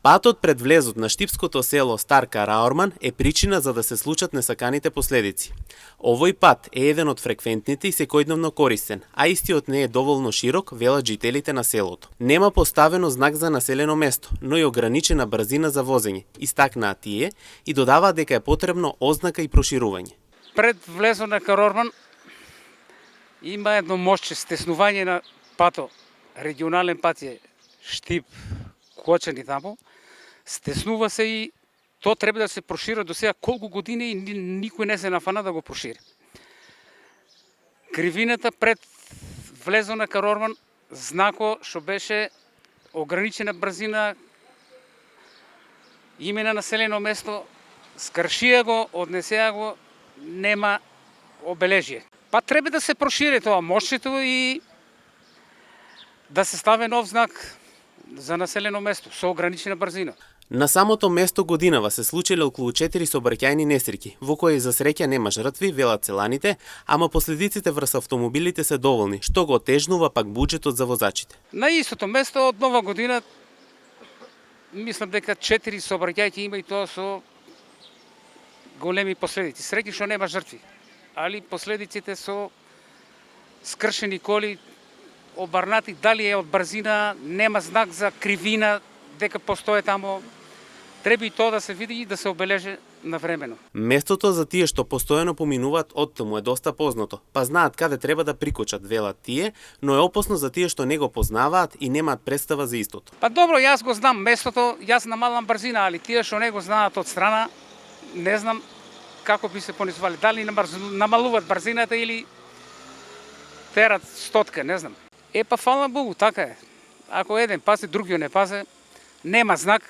Патот пред влезот на штипското село Стар Караорман е причина за да се случат несаканите последици. Овој пат е еден од фреквентните и секојдневно користен, а истиот не е доволно широк, велат жителите на селото. Нема поставено знак за населено место, но и ограничена брзина за возење, истакнаа тие и додаваат дека е потребно ознака и проширување. Пред влезот на Караорман има едно мостче, стеснување на пато, регионален пат е Штип, Кочани таму, стеснува се и то треба да се прошира до сега колку години и никој не се нафана да го прошири. Кривината пред влезот на Караорман знако што беше ограничена брзина, име на населено место, скршија го, однесеа го, нема обележие. Па треба да се прошири тоа мостчето и да се стави нов знак за населено место со ограничена брзина. На самото место годинава се случиле околу 4 сообраќајни несреќи, во кои за среќа нема жртви, велат селаните, ама последиците врз автомобилите се доволни, што го отежнува пак буџетот за возачите. На истото место од нова година мислам дека 4 сообраќајки има и тоа со големи последици. Среќи што нема жртви, али последиците со скршени коли, обарнати, дали е од брзина, нема знак за кривина, дека постои тамо. Треба и тоа да се види и да се обележи навремено. Местото за тие што постојано поминуваат оттаму е доста познато, па знаат каде треба да прикочат, велат тие, но е опасно за тие што не го познаваат и немаат представа за истото. Па добро, јас го знам местото, јас намалам брзина, али тие што не го знаат од страна, не знам како би се понесували, дали намалуваат брзината или терат стотка, не знам. Па фала Богу, така е. Ако еден пазе, другиот не пазе, нема знак.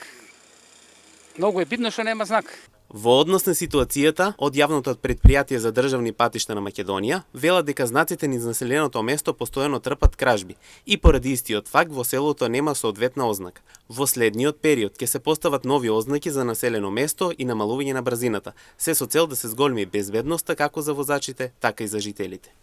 Многу е битно што нема знак. Во однос на ситуацијата, од јавното претпријатие за државни патишта на Македонија, велат дека знаците низ населеното место постојано трпат кражби и поради истиот факт во селото нема соодветна ознака. Во следниот период ќе се постават нови ознаки за населено место и намалување на брзината, се со цел да се зголеми безбедноста како за возачите, така и за жителите.